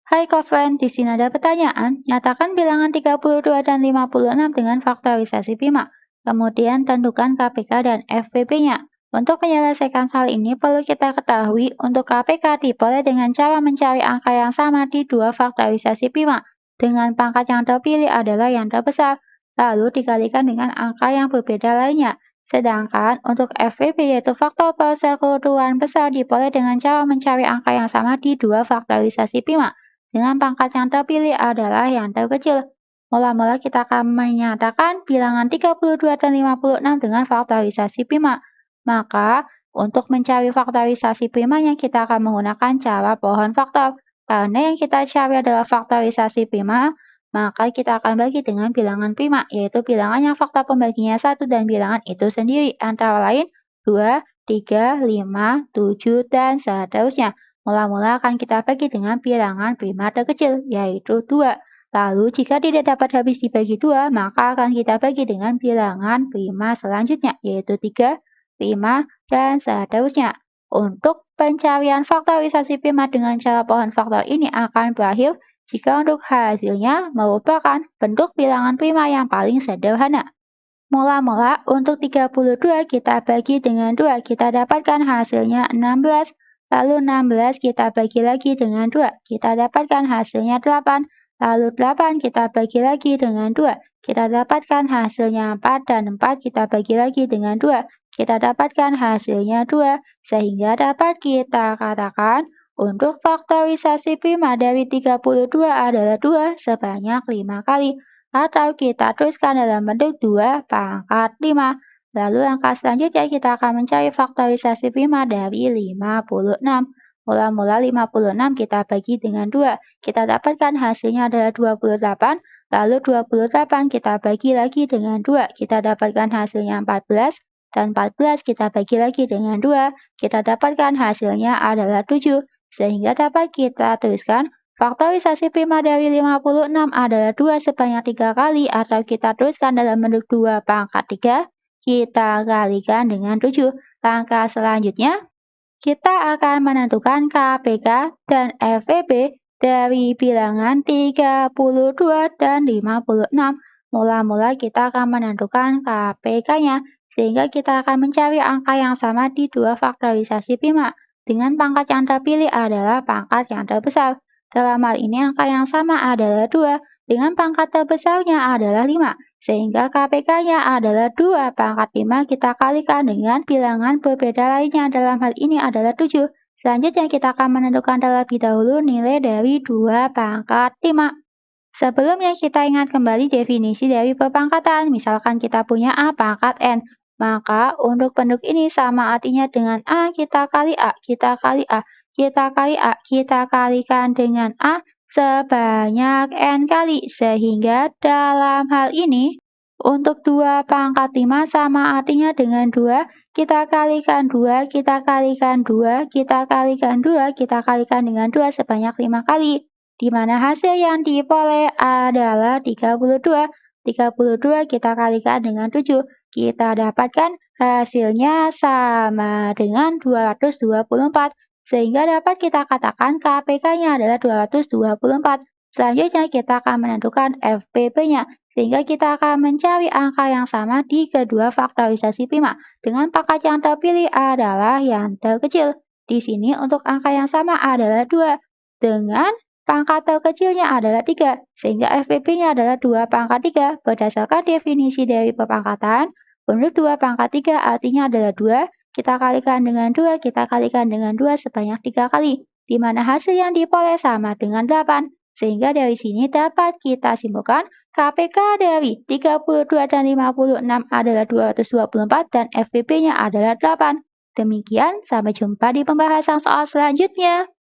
Hai Koven, di sini ada pertanyaan. Nyatakan bilangan 32 dan 56 dengan faktorisasi prima. Kemudian tentukan KPK dan FPP-nya. Untuk menyelesaikan hal ini perlu kita ketahui untuk KPK diperoleh dengan cara mencari angka yang sama di dua faktorisasi prima. Dengan pangkat yang terpilih adalah yang terbesar, lalu dikalikan dengan angka yang berbeda lainnya. Sedangkan untuk FPP yaitu faktor persekutuan besar diperoleh dengan cara mencari angka yang sama di dua faktorisasi prima dengan pangkat yang terpilih adalah yang terkecil. Mula-mula kita akan menyatakan bilangan 32 dan 56 dengan faktorisasi prima. Maka, untuk mencari faktorisasi primanya kita akan menggunakan cara pohon faktor. Karena yang kita cari adalah faktorisasi prima, maka kita akan bagi dengan bilangan prima, yaitu bilangan yang faktor pembaginya 1 dan bilangan itu sendiri, antara lain 2, 3, 5, 7, dan seterusnya. Mula-mula akan kita bagi dengan bilangan prima terkecil, yaitu 2. Lalu jika tidak dapat habis dibagi 2, maka akan kita bagi dengan bilangan prima selanjutnya, yaitu 3, 5, dan seterusnya. Untuk pencarian faktorisasi prima dengan cara pohon faktor ini akan berakhir jika untuk hasilnya merupakan bentuk bilangan prima yang paling sederhana. Mula-mula untuk 32 kita bagi dengan 2, kita dapatkan hasilnya 16. Lalu 16 kita bagi lagi dengan 2, kita dapatkan hasilnya 8. Lalu 8 kita bagi lagi dengan 2, kita dapatkan hasilnya 4. Dan 4 kita bagi lagi dengan 2, kita dapatkan hasilnya 2. Sehingga dapat kita katakan untuk faktorisasi prima dari 32 adalah 2 sebanyak 5 kali. Atau kita tuliskan dalam bentuk 2 pangkat 5. Lalu langkah selanjutnya kita akan mencari faktorisasi prima dari 56. Mula-mula 56 kita bagi dengan 2. Kita dapatkan hasilnya adalah 28. Lalu 28 kita bagi lagi dengan 2. Kita dapatkan hasilnya 14. Dan 14 kita bagi lagi dengan 2. Kita dapatkan hasilnya adalah 7. Sehingga dapat kita tuliskan faktorisasi prima dari 56 adalah 2 sebanyak 3 kali, atau kita tuliskan dalam bentuk 2 pangkat 3. Kita kalikan dengan 7. Langkah selanjutnya, kita akan menentukan KPK dan FPP dari bilangan 32 dan 56. Mula-mula kita akan menentukan KPK-nya, sehingga kita akan mencari angka yang sama di dua faktorisasi prima. Dengan pangkat yang terpilih adalah pangkat yang terbesar. Dalam hal ini angka yang sama adalah 2, dengan pangkat terbesarnya adalah 5. Sehingga KPK-nya adalah 2 pangkat 5 kita kalikan dengan bilangan berbeda lainnya, dalam hal ini adalah 7. Selanjutnya kita akan menentukan terlebih dahulu nilai dari 2 pangkat 5. Sebelumnya kita ingat kembali definisi dari perpangkatan, misalkan kita punya A pangkat N. Maka untuk bentuk ini sama artinya dengan A kita kali A, kita kali A, kita kali A, kita kalikan dengan A sebanyak N kali, sehingga dalam hal ini untuk 2 pangkat 5 sama artinya dengan 2, kita kalikan 2, kita kalikan 2, kita kalikan 2, kita kalikan dengan 2 sebanyak 5 kali, di mana hasil yang diperoleh adalah 32. 32 kita kalikan dengan 7, kita dapatkan hasilnya sama dengan 224. Sehingga dapat kita katakan KPK-nya adalah 224. Selanjutnya kita akan menentukan FPP-nya, sehingga kita akan mencari angka yang sama di kedua faktorisasi prima. Dengan pangkat yang terpilih adalah yang terkecil. Di sini untuk angka yang sama adalah 2. Dengan pangkat terkecilnya adalah 3, sehingga FPP-nya adalah 2 pangkat 3. Berdasarkan definisi dari perpangkatan, untuk 2 pangkat 3 artinya adalah 2, kita kalikan dengan 2, kita kalikan dengan 2 sebanyak 3 kali, di mana hasil yang diperoleh sama dengan 8. Sehingga dari sini dapat kita simpulkan KPK dari 32 dan 56 adalah 224 dan FPP-nya adalah 8. Demikian, sampai jumpa di pembahasan soal selanjutnya.